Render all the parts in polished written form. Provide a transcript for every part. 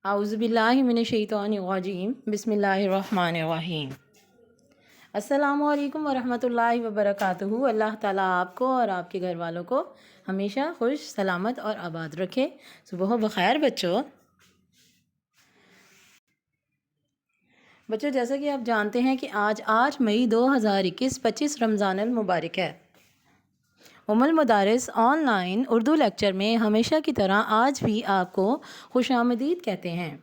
اعوذ باللہ من الشیطان الرجیم بسم اللہ الرحمن الرحیم۔ السلام علیکم ورحمۃ اللہ وبرکاتہ۔ اللہ تعالیٰ آپ کو اور آپ کے گھر والوں کو ہمیشہ خوش سلامت اور آباد رکھے۔ صبح بخیر بچوں۔ جیسا کہ آپ جانتے ہیں کہ آج 8 مئی 2021 25 رمضان المبارک ہے۔ المدارس آن لائن اردو لیکچر میں ہمیشہ کی طرح آج بھی آپ کو خوش آمدید کہتے ہیں۔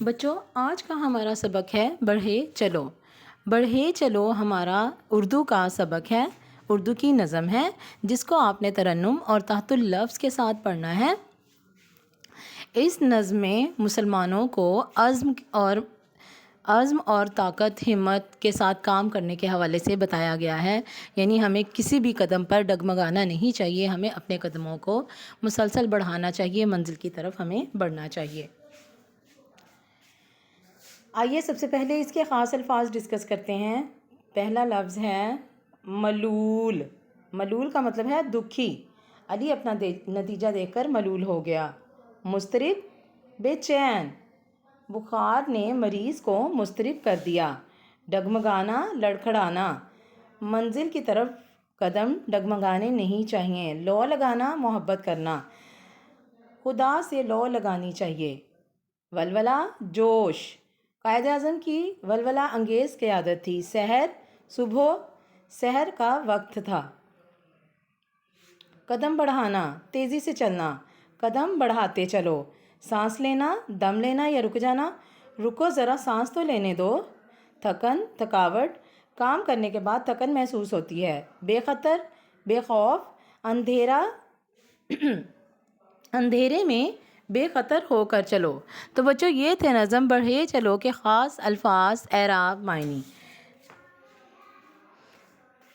بچوں، آج کا ہمارا سبق ہے بڑھے چلو۔ بڑھے چلو ہمارا اردو کا سبق ہے، اردو کی نظم ہے جس کو آپ نے ترنم اور تحت اللفظ کے ساتھ پڑھنا ہے۔ اس نظم میں مسلمانوں کو عزم اور طاقت ہمت کے ساتھ کام کرنے کے حوالے سے بتایا گیا ہے، یعنی ہمیں کسی بھی قدم پر ڈگمگانا نہیں چاہیے، ہمیں اپنے قدموں کو مسلسل بڑھانا چاہیے، منزل کی طرف ہمیں بڑھنا چاہیے۔ آئیے سب سے پہلے اس کے خاص الفاظ ڈسکس کرتے ہیں۔ پہلا لفظ ہے ملول۔ ملول کا مطلب ہے دکھی۔ علی اپنا نتیجہ دیکھ کر ملول ہو گیا۔ مضطرب، بے چین۔ بخار نے مریض کو مضطرب کر دیا۔ ڈگمگانا، لڑکھڑانا۔ منزل کی طرف قدم ڈگمگانے نہیں چاہیے۔ لو لگانا، محبت کرنا۔ خدا سے لو لگانی چاہیے۔ ولولہ، جوش۔ قائد اعظم کی ولولہ انگیز قیادت تھی۔ سحر، صبح، سحر کا وقت تھا۔ قدم بڑھانا، تیزی سے چلنا۔ قدم بڑھاتے چلو۔ سانس لینا، دم لینا یا رک جانا۔ رکو ذرا سانس تو لینے دو۔ تھکن، تھکاوٹ۔ کام کرنے کے بعد تھکن محسوس ہوتی ہے۔ بے خطر، بے خوف۔ اندھیرا اندھیرے میں بے خطر ہو کر چلو۔ تو بچوں، یہ تھے نظم بڑھے چلو کے خاص الفاظ، اعراب، معنی۔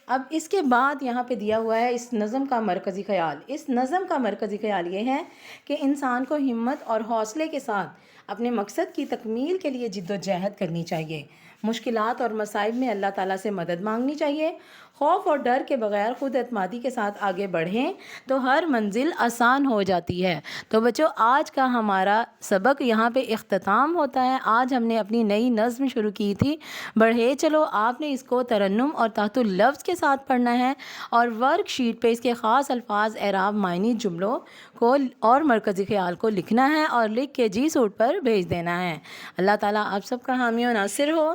اب اس کے بعد یہاں پہ دیا ہوا ہے اس نظم کا مرکزی خیال۔ اس نظم کا مرکزی خیال یہ ہے کہ انسان کو ہمت اور حوصلے کے ساتھ اپنے مقصد کی تکمیل کے لیے جد و جہد کرنی چاہیے۔ مشکلات اور مصائب میں اللہ تعالیٰ سے مدد مانگنی چاہیے۔ خوف اور ڈر کے بغیر خود اعتمادی کے ساتھ آگے بڑھیں تو ہر منزل آسان ہو جاتی ہے۔ تو بچوں، آج کا ہمارا سبق یہاں پہ اختتام ہوتا ہے۔ آج ہم نے اپنی نئی نظم شروع کی تھی بڑھے چلو۔ آپ نے اس کو ترنم اور تحت اللفظ کے ساتھ پڑھنا ہے اور ورک شیٹ پہ اس کے خاص الفاظ، اعراب، معنی، جملوں کو اور مرکزی خیال کو لکھنا ہے اور لکھ کے جی سوٹ پر بھیج دینا ہے۔ اللہ تعالیٰ آپ سب کا حامی و ناصر ہو۔